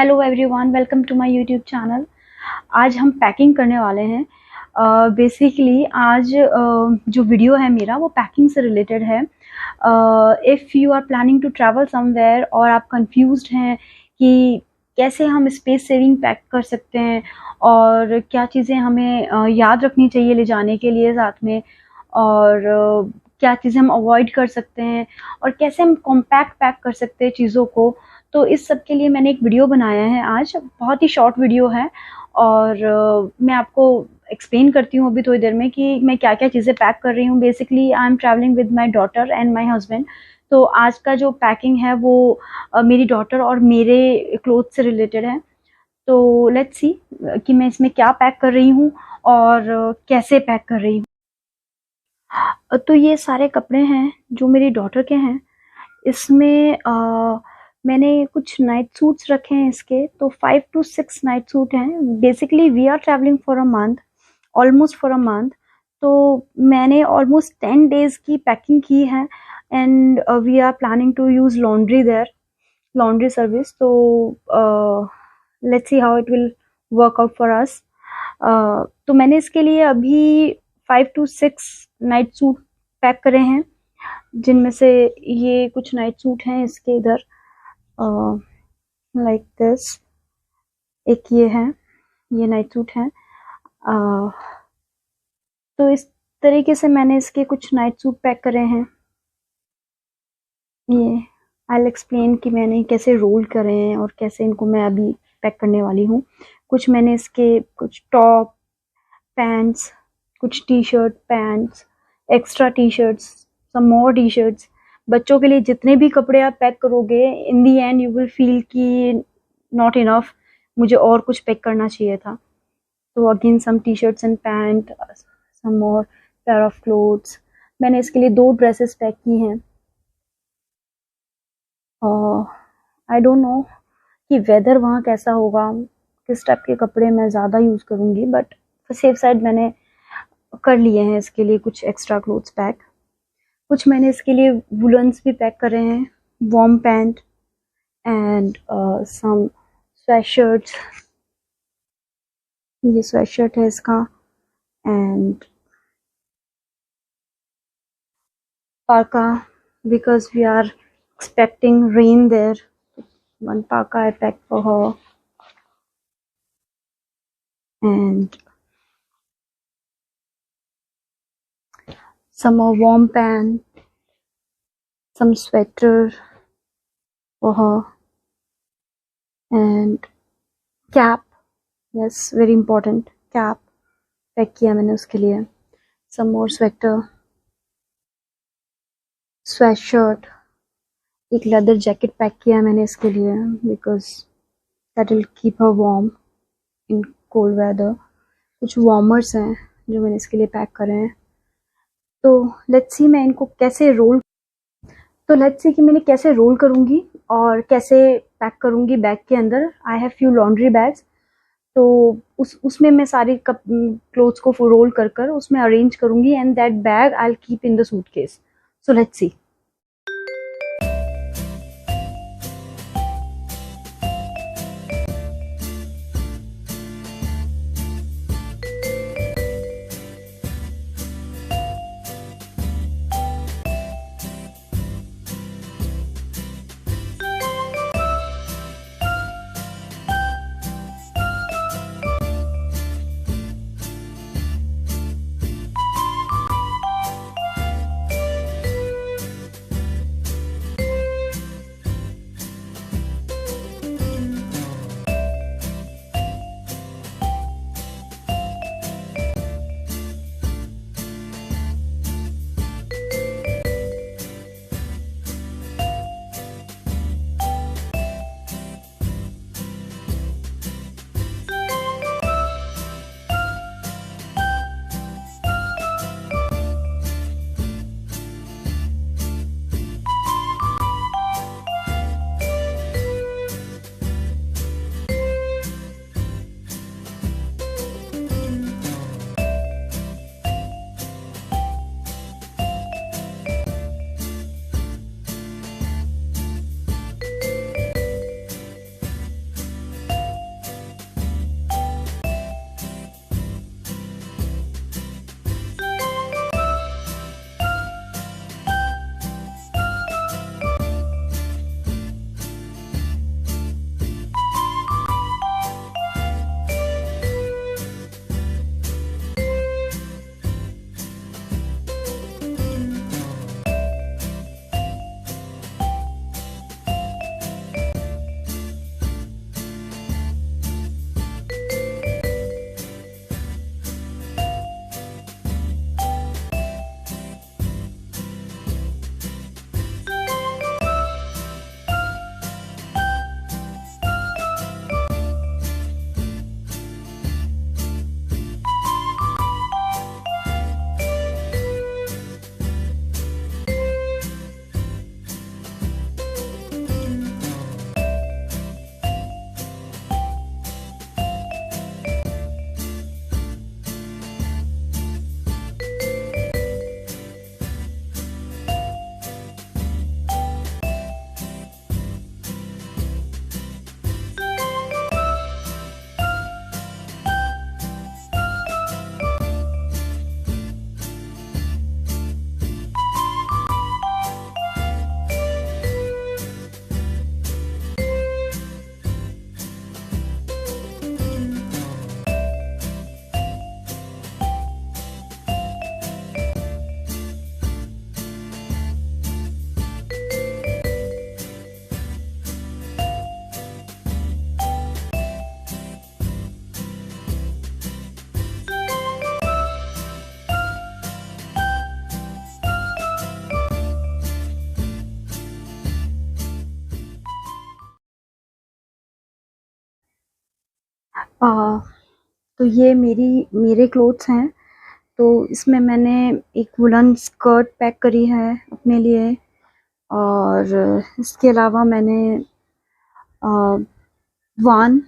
Hello everyone, welcome to my YouTube channel. आज हम packing करने वाले हैं। बेसिकली आज जो वीडियो है मेरा वो पैकिंग से रिलेटेड है। If you are planning to travel somewhere और आप कंफ्यूज्ड हैं कि कैसे हम स्पेस सेविंग पैक कर सकते हैं और क्या चीज़ें हमें याद रखनी चाहिए ले जाने के लिए साथ में, और क्या चीज़ें हम अवॉइड कर सकते हैं और कैसे हम कॉम्पैक्ट पैक कर सकते हैं चीज़ों को, तो इस सब के लिए मैंने एक वीडियो बनाया है। आज बहुत ही शॉर्ट वीडियो है और मैं आपको एक्सप्लेन करती हूँ अभी थोड़ी देर में कि मैं क्या क्या चीज़ें पैक कर रही हूँ। Basically I am travelling with my daughter and my husband, तो आज का जो पैकिंग है वो मेरी डॉटर और मेरे क्लोथ से रिलेटेड है। तो लेट्स सी कि मैं इसमें क्या पैक कर रही हूँ और कैसे पैक कर रही हूँ। तो ये सारे कपड़े हैं जो मेरी डॉटर के हैं। इसमें मैंने कुछ नाइट सूट्स रखे हैं इसके, तो 5 to 6 नाइट सूट हैं। Basically we are travelling for a month, almost for a month, तो मैंने ऑलमोस्ट 10 डेज की पैकिंग की है and we are planning to use laundry there, laundry service. तो let's see how it will work out for us. तो मैंने इसके लिए अभी 5 to 6 नाइट सूट पैक करे हैं, जिनमें से ये कुछ नाइट सूट हैं इसके इधर लाइक दिस। एक ये है, ये नाइट सूट है। तो इस तरीके से मैंने इसके कुछ नाइट सूट पैक करे हैं। ये आई विल एक्सप्लेन कि मैंने कैसे रोल करे हैं और कैसे इनको मैं अभी पैक करने वाली हूँ। कुछ मैंने इसके कुछ टॉप, पैंट्स, कुछ T shirt, pants, extra T shirts, some more T shirts. बच्चों के लिए जितने भी कपड़े आप पैक करोगे, in the end you will feel कि नॉट इनफ, मुझे और कुछ पैक करना चाहिए था। तो again some T shirts and pant, some more pair of clothes. मैंने इसके लिए 2 ड्रेसेस पैक की हैं। आई डोंट नो कि वेदर वहाँ कैसा होगा, किस टाइप के कपड़े मैं ज़्यादा यूज़ करूँगी, बट सेफ साइड मैंने कर लिए हैं इसके लिए कुछ एक्स्ट्रा क्लोथ्स पैक। कुछ मैंने इसके लिए वुलन्स भी पैक करे हैं, warm pant and some sweatshirts. ये स्वेटशर्ट है इसका, and parka because we are expecting rain there. One parka I packed for her, and some more warm pant, some sweater for her, and cap. Yes, very important, cap pack किया मैंने उसके लिए। some more sweater, sweatshirt, एक leather jacket pack किया मैंने इसके लिए because that will keep her warm in cold weather. कुछ वार्मर्स हैं जो मैंने इसके लिए पैक करे हैं। तो लेट्स सी मैं इनको कैसे रोल, तो लेट्स सी कि मैंने कैसे रोल करूँगी और कैसे पैक करूँगी बैग के अंदर। I have few laundry bags, तो उसमें मैं सारी क्लोथ्स को रोल कर कर उसमें अरेंज करूँगी and that bag I will keep in the suitcase. So let's see. Ah, तो ये मेरे क्लोथ्स हैं। तो इसमें मैंने एक वुलन स्कर्ट पैक करी है अपने लिए, और इसके अलावा मैंने 1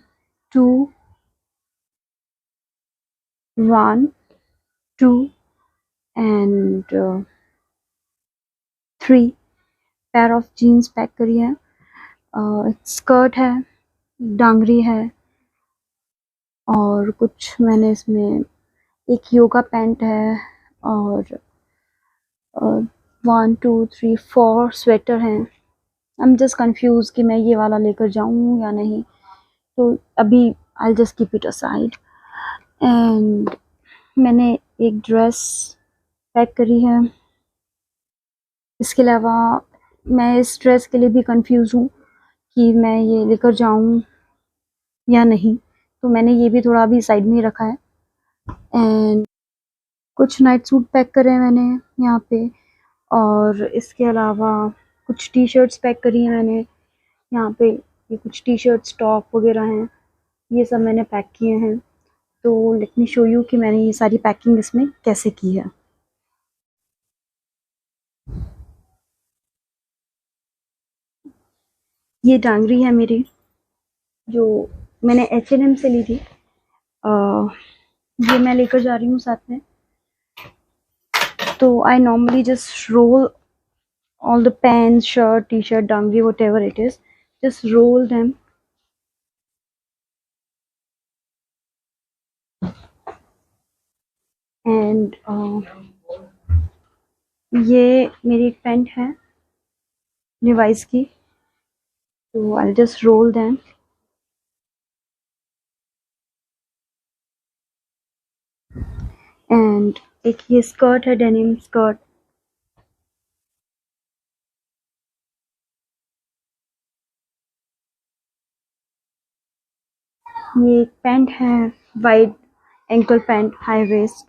2 1 2 and 3 pair of jeans pack करी है। स्कर्ट है, डांगरी है, और कुछ मैंने इसमें एक योगा पैंट है, और 1 2 3 4 स्वेटर हैं। आई एम जस्ट कंफ्यूज कि मैं ये वाला लेकर जाऊँ या नहीं, तो अभी आई just keep it aside. And मैंने एक ड्रेस पैक करी है। इसके अलावा मैं इस ड्रेस के लिए भी कंफ्यूज हूँ कि मैं ये लेकर जाऊँ या नहीं, तो मैंने ये भी थोड़ा अभी साइड में ही रखा है। एंड कुछ नाइट सूट पैक करे हैं मैंने यहाँ पे, और इसके अलावा कुछ टी शर्ट्स पैक करी हैं मैंने यहाँ पे। ये कुछ टी शर्ट्स टॉप वगैरह हैं, ये सब मैंने पैक किए हैं। तो लेट मी शो यू कि मैंने ये सारी पैकिंग इसमें कैसे की है। ये डांगरी है मेरी, जो मैंने H&M से ली थी। ये मैं लेकर जा रही हूँ साथ में। तो I normally just roll all the pants, shirt, t-shirt, dangri, whatever it is, just roll them and ये मेरी एक पैंट है लिवाइस की, तो I'll just roll them। And एक ये स्कर्ट है, डेनिम स्कर्ट। ये एक पैंट है, wide ankle pant, high waist.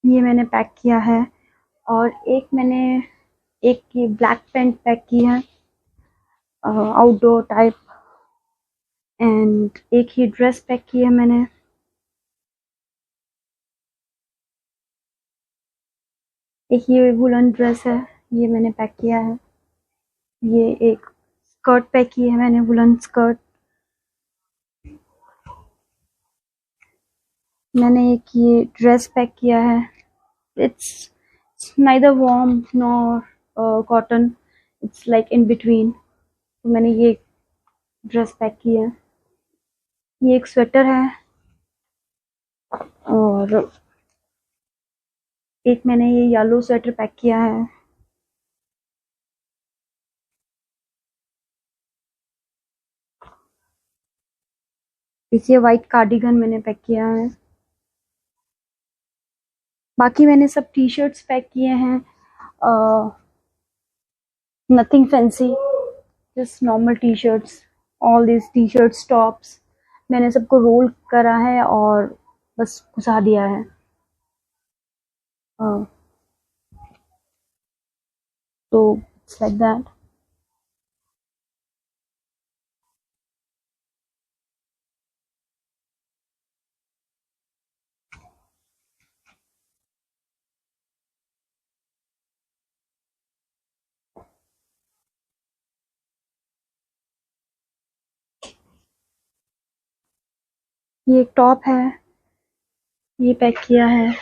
ये मैंने पैक किया है। और एक मैंने एक ये ब्लैक पैंट पैक की है, आउटडोर टाइप। एंड एक ही ड्रेस पैक की है मैंने। एक ये वुलन ड्रेस है, ये मैंने पैक किया है। ये एक स्कर्ट पैक की है मैंने, वुलन स्कर्ट। मैंने एक ये ड्रेस पैक किया है। It's neither warm nor cotton, it's like in between. तो मैंने ये ड्रेस पैक की है। ये एक स्वेटर है, और एक मैंने ये येलो स्वेटर पैक किया है। ये वाइट कार्डिगन मैंने पैक किया है। बाकी मैंने सब टी शर्ट्स पैक किए हैं, nothing fancy, just normal T shirts. All this T shirts tops मैंने सबको रोल करा है और बस घुसा दिया है। तो इट्स लाइक दैट। ये एक टॉप है, ये पैक किया है।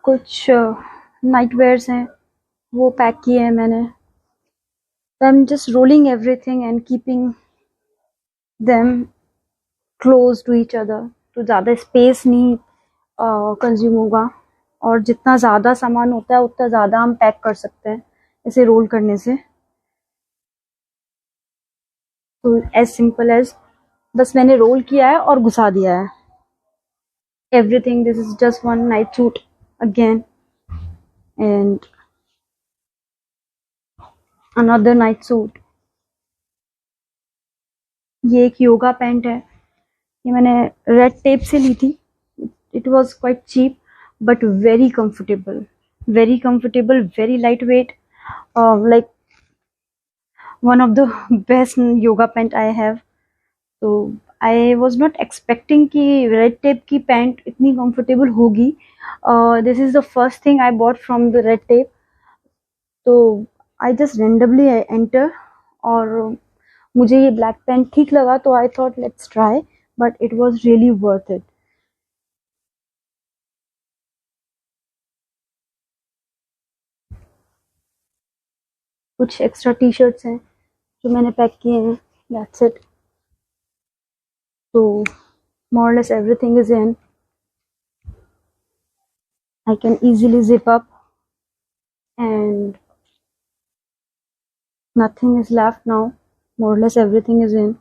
कुछ नाइट वेयर्स हैं, वो पैक किए हैं मैंने। I am just rolling everything and keeping them close to each other, तो ज़्यादा स्पेस नहीं कंज्यूम होगा, और जितना ज़्यादा सामान होता है उतना ज़्यादा हम पैक कर सकते हैं इसे रोल करने से। तो एज सिंपल एज, बस मैंने रोल किया है और घुसा दिया है everything. This is just one night suit again, and another night suit. ये एक योगा पैंट है, ये मैंने रेड टेप से ली थी. It was quite cheap but very comfortable, very lightweight. Like one of the best yoga pant I have. तो I was not expecting कि red tape की पैंट इतनी कंफर्टेबल होगी. This is the first thing I bought from the red tape. तो I just randomly enter और मुझे ये black pant ठीक लगा तो I thought let's try, but it was really worth it. कुछ एक्स्ट्रा टी शर्ट्स हैं जो मैंने पैक किए हैं. That's it. So more or less everything is in. I can easily zip up and nothing is left now. More or less everything is in.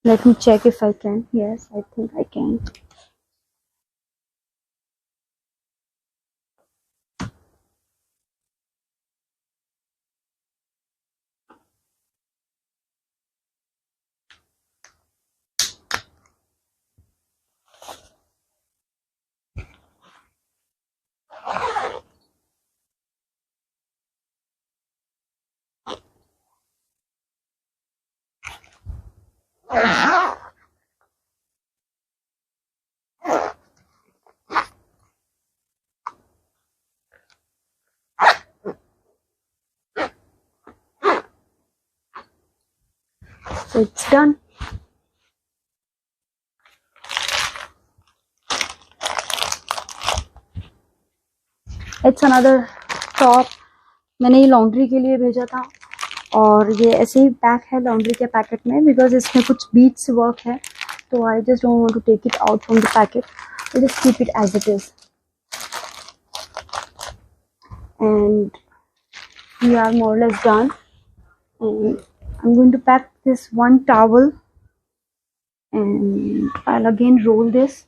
Let me check if I can. Yes, I think I can. So it's done. It's another top. मैंने ये laundry के लिए भेजा था और ये ऐसे ही पैक है लॉन्ड्री के पैकेट में बिकॉज इसमें कुछ बीट्स वर्क है. तो I just don't want to take it out from the packet. I just keep it as it is. And we are more or less done. And I'm going to pack this one towel and I'll again roll this.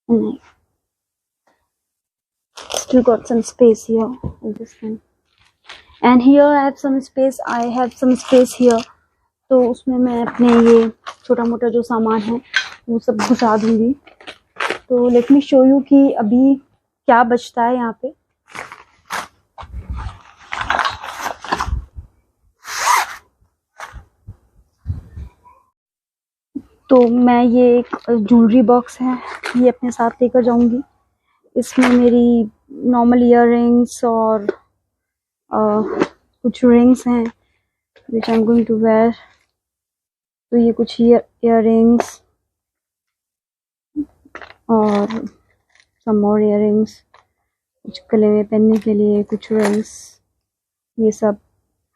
And I still got some space here in this thing. And here I have some space. I have some space here. तो उसमें मैं अपने ये छोटा मोटा जो सामान है वो सब घुसा दूंगी. तो लेट मी शो यू कि अभी क्या बचता है यहाँ पे. तो मैं ये एक ज्वेलरी बॉक्स है ये अपने साथ लेकर जाऊंगी. इसमें मेरी नॉर्मल ईयर रिंग्स और कुछ रिंग्स हैं which I am going to wear. तो ये कुछ ईयर रिंग्स और सम मोर ईयर रिंग्स, कुछ गले में पहनने के लिए कुछ रिंग्स, ये सब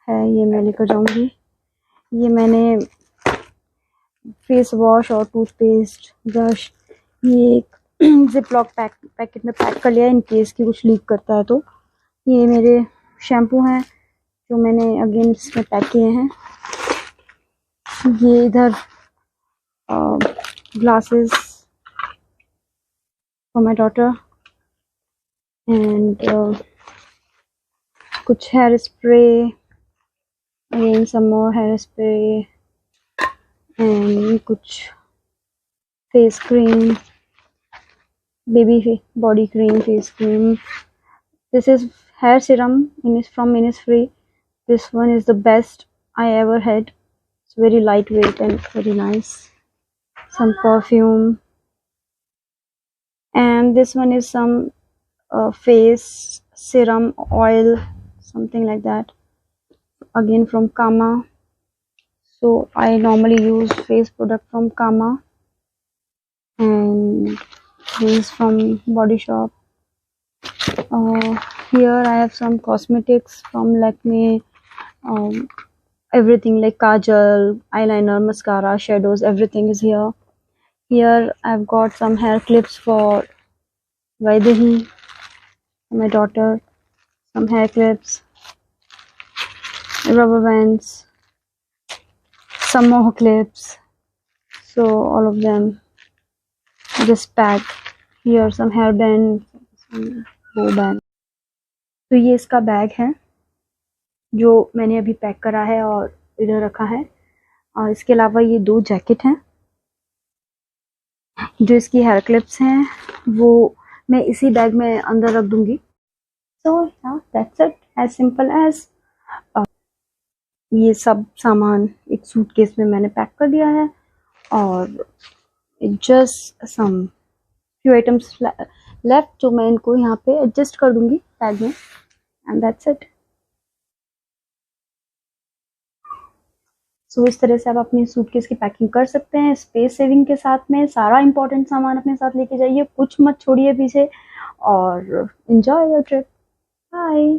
है. ये मैं लेकर जाऊंगी. ये मैंने फेस वॉश और टूथपेस्ट ब्रश ये एक जिप लॉक पैकेट में पैक कर लिया इन केस की कुछ लीक करता है. तो ये मेरे शैम्पू हैं जो मैंने अगेन इसमें पैक किए हैं. ये इधर glasses for my daughter and कुछ hair spray, again some more hair spray and कुछ face cream, baby body cream, face cream. This is hair serum from Innisfree. This one is the best I ever had. It's very lightweight and very nice. Some perfume, and this one is some face serum oil, something like that, again from Kama. So I normally use face product from Kama, and this is from Body Shop. Here I have some cosmetics from Lakme, everything like kajal, eyeliner, mascara, shadows, everything is here. Here I've got some hair clips for Vaidehi, my daughter, some hair clips, rubber bands, some more clips, so all of them, this bag here, some hairband, some bow band. तो ये इसका bag है जो मैंने अभी pack करा है और इधर रखा है। और इसके अलावा ये 2 जैकेट हैं, जो इसकी हेयर क्लिप्स हैं वो मैं इसी बैग में अंदर रख दूंगी। So that's it, as simple as. ये सब सामान एक सूटकेस में मैंने पैक कर दिया है और just some few items left जो मैं इनको यहाँ पे एडजस्ट कर दूंगी बैग में, एंड दैट्स इट। सो इस तरह से आप अपनी सूटकेस की पैकिंग कर सकते हैं स्पेस सेविंग के साथ में। सारा इंपॉर्टेंट सामान अपने साथ लेके जाइए, कुछ मत छोड़िए पीछे, और एंजॉय योर ट्रिप। बाय।